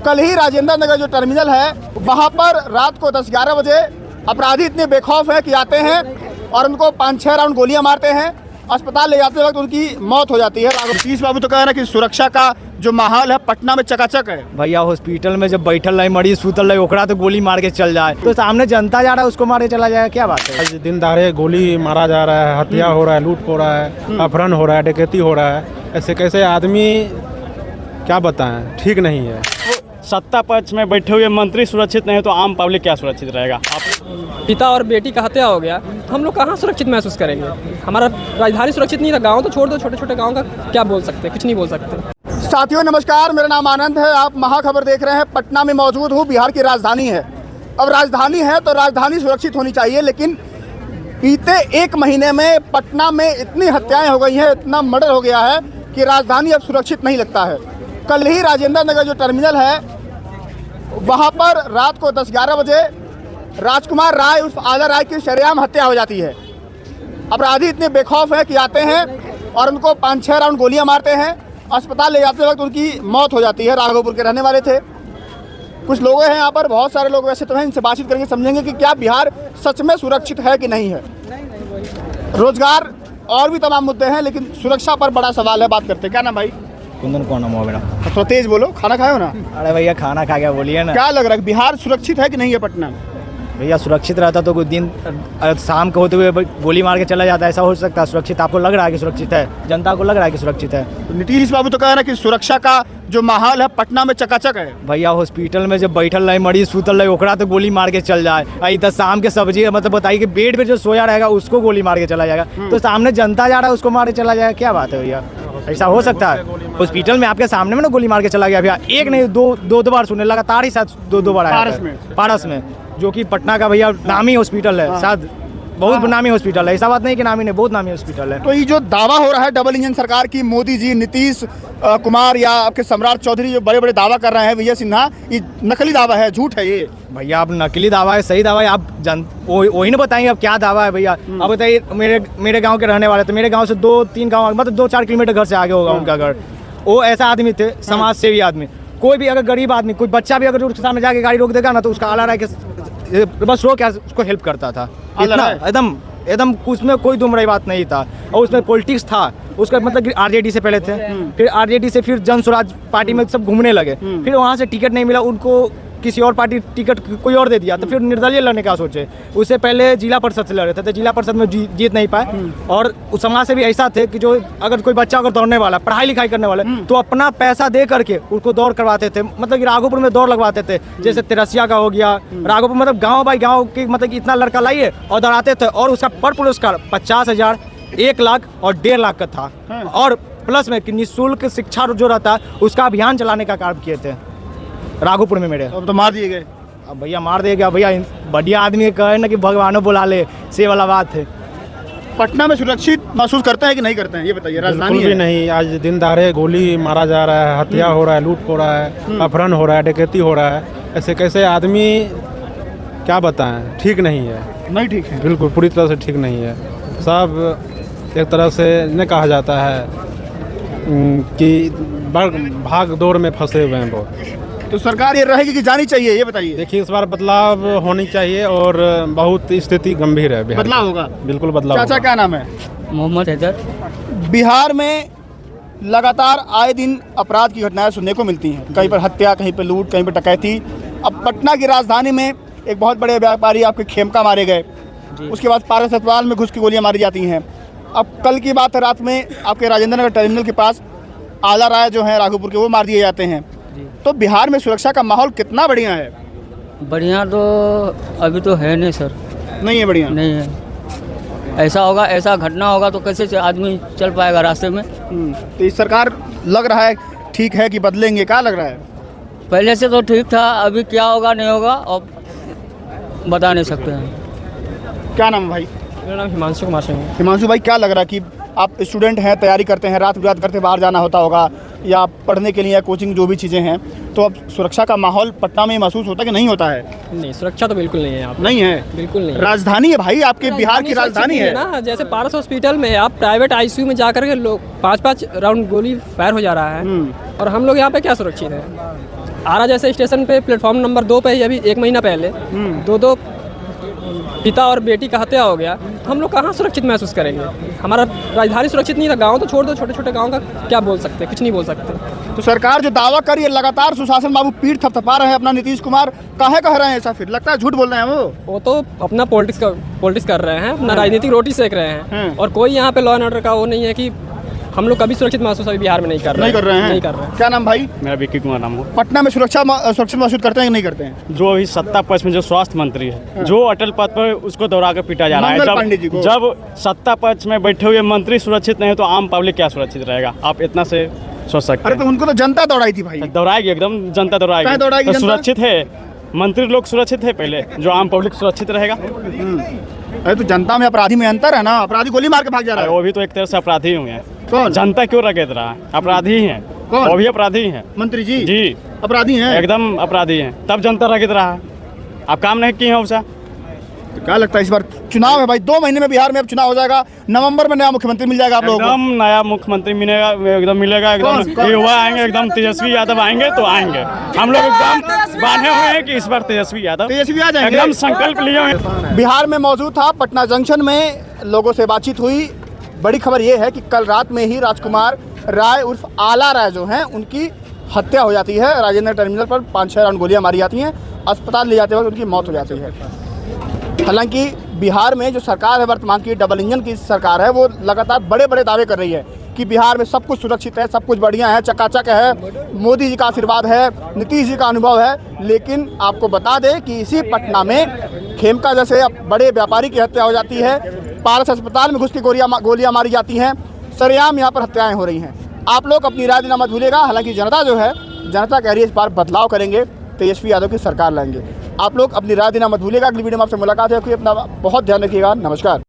कल ही राजेंद्र नगर जो टर्मिनल है वहां पर रात को 10-11 बजे अपराधी इतने बेखौफ हैं कि आते हैं और उनको 5-6 राउंड गोलियां मारते हैं। अस्पताल ले जाते वक्त उनकी मौत हो जाती है। नीतीश बाबू तो कह रहे हैं कि सुरक्षा का जो माहौल है पटना में चकाचक है। भैया हॉस्पिटल में जब बैठल रहे मरीज सुतल रहे ओकरा तो गोली मार के चल जाए, तो सामने जनता जा रहा है उसको मार के चला जाए, क्या बात है। आज दिन दहाड़े गोली मारा जा रहा है, हत्या हो रहा है, लूट हो रहा है, अपहरण हो रहा है, डकैती हो रहा है। ऐसे कैसे आदमी क्या बताएं, ठीक नहीं है। सत्ता पक्ष में बैठे हुए मंत्री सुरक्षित नहीं है तो आम पब्लिक क्या सुरक्षित रहेगा। पिता और बेटी का हत्या हो गया तो हम लोग कहाँ सुरक्षित महसूस करेंगे। हमारा राजधानी सुरक्षित नहीं था, गांव तो छोड़ दो, छोटे छोटे गांव का क्या बोल सकते हैं, कुछ नहीं बोल सकते। साथियों नमस्कार, मेरा नाम आनंद है। आप महाखबर देख रहे हैं। पटना में मौजूद हूँ। बिहार की राजधानी है। अब राजधानी है तो राजधानी सुरक्षित होनी चाहिए, लेकिन बीते 1 महीने में पटना में इतनी हत्याएं हो गई हैं, इतना मर्डर हो गया है कि राजधानी अब सुरक्षित नहीं लगता है। कल ही राजेंद्र नगर जो टर्मिनल है वहाँ पर रात को 10-11 बजे राजकुमार राय उर्फ आला राय की शरेआम हत्या हो जाती है। अपराधी इतने बेखौफ हैं कि आते हैं और उनको 5-6 राउंड गोलियां मारते हैं। अस्पताल ले जाते वक्त उनकी मौत हो जाती है। राघोपुर के रहने वाले थे। कुछ लोग हैं यहाँ पर, बहुत सारे लोग वैसे तो हैं, इनसे बातचीत करके समझेंगे कि क्या बिहार सच में सुरक्षित है कि नहीं है। रोजगार और भी तमाम मुद्दे हैं, लेकिन सुरक्षा पर बड़ा सवाल है। बात करते हैं। क्या नाम भाई? कुंदन कौन नाम मेरा? थोड़ा तेज बोलो। खाना खाए हो ना? अरे भैया खाना खा गया, बोलिए ना। क्या लग रहा है बिहार सुरक्षित है कि नहीं है पटना में? भैया सुरक्षित रहता तो कुछ दिन शाम को होते हुए गोली मार के चला जाता, ऐसा हो सकता है। सुरक्षित आपको लग रहा है कि सुरक्षित है? जनता को लग रहा है कि सुरक्षित है? नीतीश बाबू तो कह रहे हैं कि सुरक्षा का जो माहौल है पटना में चकाचक है। भैया हॉस्पिटल में जब बैठल रहे मरीज सुतल रहे ओकरा तो गोली मार के चल जाए। इधर शाम के सब्जी मतलब बताइए कि बेड पे जो सोया रहेगा उसको गोली मार के चला जाएगा, तो सामने जनता जा रहा है उसको मार के चला जाएगा, क्या बात है भैया। ऐसा हो सकता है? हॉस्पिटल में आपके सामने में ना गोली मार के चला गया भैया। एक नहीं दो बार सुने, लगातार ही साथ दो बार आया पारस में, जो कि पटना का भैया नामी हॉस्पिटल है। शायद बहुत नामी हॉस्पिटल है, ऐसा बात नहीं कि नामी नहीं, बहुत नामी हॉस्पिटल है। तो ये जो दावा हो रहा है डबल इंजन सरकार की, मोदी जी, नीतीश कुमार या आपके सम्राट चौधरी जो बड़े बड़े दावा कर रहे हैं, विजय सिन्हा, ये नकली दावा है, झूठ है ये? भैया अब नकली दावा है, सही दावा है, आप वही ना बताएंगे अब क्या दावा है भैया। अब बताइए, मेरे गांव के रहने वाले थे, मेरे गांव से 2-3 गांव मतलब 2-4 किलोमीटर घर से आगे होगा उनका घर। वो ऐसा आदमी थे, समाज सेवी आदमी। कोई भी अगर गरीब आदमी, कोई बच्चा भी अगर उसके सामने जाके गाड़ी रोक देगा ना, तो उसका आला रहा है बस रोक उसको हेल्प करता था। एकदम उसमें कोई दुमराई बात नहीं था। और उसमें पॉलिटिक्स था, उसका मतलब आरजेडी से पहले थे, फिर आरजेडी से फिर जन स्वराज पार्टी में सब घूमने लगे, फिर वहाँ से टिकट नहीं मिला उनको, किसी और पार्टी टिकट कोई और दे दिया, तो फिर निर्दलीय लड़ने का सोचे। उससे पहले जिला परिषद से लड़ रहे थे, जिला परिषद में जीत नहीं पाए। और उस समाज से भी ऐसा थे कि जो अगर कोई बच्चा अगर दौड़ने वाला, पढ़ाई लिखाई करने वाला, तो अपना पैसा दे करके उसको दौड़ करवाते थे। मतलब कि राघोपुर में दौड़ लगवाते थे, जैसे तिरसिया का हो गया, राघोपुर मतलब गाँव बाई गाँव की, मतलब इतना लड़का लाइए और दौड़ाते थे। और उसका पर पुरस्कार 50,000, 1 लाख और 1.5 लाख का था। और प्लस में कि निःशुल्क शिक्षा जो रहता है उसका अभियान चलाने का काम किए थे राघोपुर में मेरे। अब तो मार दिए गए। अब भैया मार दिए गया भैया। बढ़िया आदमी कहे ना कि भगवानों बुला ले, से वाला बात है। पटना में सुरक्षित महसूस करते हैं कि नहीं करते हैं, ये बताइए। राजधानी बिल्कुल भी नहीं। आज दिन दहाड़े गोली मारा जा रहा है, हत्या हो रहा है, लूट हो रहा है, अपहरण हो रहा है, डकैती हो रहा है। ऐसे कैसे आदमी क्या बताएं, ठीक नहीं है। नहीं ठीक है, बिल्कुल पूरी तरह से ठीक नहीं है। सब एक तरह से नहीं कहा जाता है कि भाग दौड़ में फंसे हुए हैं बहुत। तो सरकार ये रहेगी कि जानी चाहिए, ये बताइए। देखिए इस बार बदलाव होनी चाहिए और बहुत स्थिति गंभीर है। बदलाव होगा, बिल्कुल बदलाव। चाचा क्या नाम है? मोहम्मद हैदर। बिहार में लगातार आए दिन अपराध की घटनाएं सुनने को मिलती हैं, कहीं पर हत्या, कहीं पर लूट, कहीं पर डकैती। अब पटना की राजधानी में एक बहुत बड़े व्यापारी आपके खेमका मारे गए, उसके बाद पारस अस्पताल में घुस की गोलियां मारी जाती हैं। अब कल की बात है, रात में आपके राजेंद्र नगर टर्मिनल के पास आला राय जो हैं राघोपुर के, वो मार दिए जाते हैं। तो बिहार में सुरक्षा का माहौल कितना बढ़िया है? बढ़िया तो अभी तो है नहीं सर। नहीं है बढ़िया? नहीं है। ऐसा होगा, ऐसा घटना होगा तो कैसे आदमी चल पाएगा रास्ते में। तो इस सरकार लग रहा है ठीक है कि बदलेंगे, क्या लग रहा है? पहले से तो ठीक था, अभी क्या होगा नहीं होगा और बता नहीं सकते हैं। क्या नाम है भाई? मेरा नाम हिमांशु कुमार सिंह है। हिमांशु भाई, क्या लग रहा है कि आप स्टूडेंट हैं, तैयारी करते हैं, रात बिरात करते बाहर जाना होता होगा या पढ़ने के लिए या कोचिंग जो भी चीज़ें हैं, तो अब सुरक्षा का माहौल पटना में महसूस होता है कि नहीं होता है? नहीं, सुरक्षा तो बिल्कुल नहीं है यहाँ पे। नहीं है? बिल्कुल नहीं है। राजधानी है भाई, आपके बिहार की राजधानी है ना। जैसे पारस हॉस्पिटल में आप प्राइवेट आईसीयू में जाकर के लोग 5-5 राउंड गोली फायर हो जा रहा है, और हम लोग यहाँ पे क्या सुरक्षित है? आरा जैसे स्टेशन पे प्लेटफॉर्म नंबर 2 पे ही अभी 1 महीना पहले दो पिता और बेटी का हत्या हो गया, तो हम लोग कहाँ सुरक्षित महसूस करेंगे। हमारा राजधानी सुरक्षित नहीं था, गांव तो छोड़ दो, छोटे छोटे गांव का क्या बोल सकते, कुछ नहीं बोल सकते। तो सरकार जो दावा कर रही है लगातार सुशासन बाबू पीठ थपथपा रहे हैं अपना, नीतीश कुमार काहे कह रहे हैं ऐसा, फिर लगता है झूठ बोल रहे हैं वो तो अपना पॉलिटिक्स कर रहे हैं, अपना राजनीतिक रोटी सेक रहे हैं। और कोई यहाँ पे लॉ एंड ऑर्डर का वो नहीं है कि हम लोग कभी सुरक्षित महसूस अभी बिहार में नहीं कर रहे हैं। क्या नाम भाई? मेरा विक्की कुमार नाम है। पटना में सुरक्षित महसूस करते हैं कि नहीं करते हैं? जो अभी सत्ता पक्ष में जो स्वास्थ्य मंत्री है, जो अटल पद पर उसको दौड़ा कर पीटा जा रहा मंगल पांडे जी को। है। जब सत्ता पक्ष में बैठे हुए मंत्री सुरक्षित नहीं तो आम पब्लिक क्या सुरक्षित रहेगा? आप इतना से सोच सकते अरे तो उनको तो जनता दौड़ाई थी भाई। दौड़ाएगी, एकदम जनता कहाँ दौड़ाएगी दौड़ाएगी। तो जनता? सुरक्षित है, मंत्री लोग सुरक्षित है पहले, जो आम पब्लिक सुरक्षित रहेगा। अरे तो जनता में अपराधी में अंतर है ना, अपराधी गोली मार के भाग जा रहा है। वो भी तो एक तरह से अपराधी हुए हैं। कौन? जनता क्यों रगेत रहा है? अपराधी ही हैं। कौन? वो भी अपराधी हैं। मंत्री जी जी अपराधी हैं एकदम अपराधी हैं, तब जनता रगेत रहा है। आप काम नहीं किए हैं उसे। तो क्या लगता है इस बार चुनाव है भाई, 2 महीने में बिहार में अब चुनाव हो जाएगा, नवंबर में नया मुख्यमंत्री मिल जाएगा आप लोगों को। एकदम नया मुख्यमंत्री मिलेगा, एकदम मिलेगा, एकदम युवा आएंगे, एकदम तेजस्वी यादव आएंगे तो आएंगे। हम लोग एकदम बांधे हुए हैं कि इस बार तेजस्वी यादव आ जाएंगे, एकदम संकल्प लिए हुए हैं। बिहार में मौजूद था, पटना जंक्शन में लोगों से बातचीत हुई। बड़ी खबर यह है कि कल रात में ही राजकुमार राय उर्फ आला राय जो हैं उनकी हत्या हो जाती है। राजेंद्र टर्मिनल पर 5-6 राउंड गोलियां मारी जाती हैं, अस्पताल ले जाते वक्त उनकी मौत हो जाती है। हालांकि बिहार में जो सरकार है वर्तमान की, डबल इंजन की सरकार है, वो लगातार बड़े बड़े दावे कर रही है कि बिहार में सब कुछ सुरक्षित है, सब कुछ बढ़िया है, चकाचक है, मोदी जी का आशीर्वाद है, नीतीश जी का अनुभव है। लेकिन आपको बता दें कि इसी पटना में खेमका जैसे बड़े व्यापारी की हत्या हो जाती है, पारस अस्पताल में घुस के गोलियां मारी जाती हैं, सरेआम यहाँ पर हत्याएं हो रही हैं। आप लोग अपनी राय देना मत भूलिएगा। हालांकि जनता जो है, जनता कह रही है इस बार बदलाव करेंगे, तेजस्वी यादव की सरकार लाएंगे। आप लोग अपनी राय देना मत भूलिएगा। अगली वीडियो में आपसे मुलाकात है, अपना बहुत ध्यान रखिएगा। नमस्कार।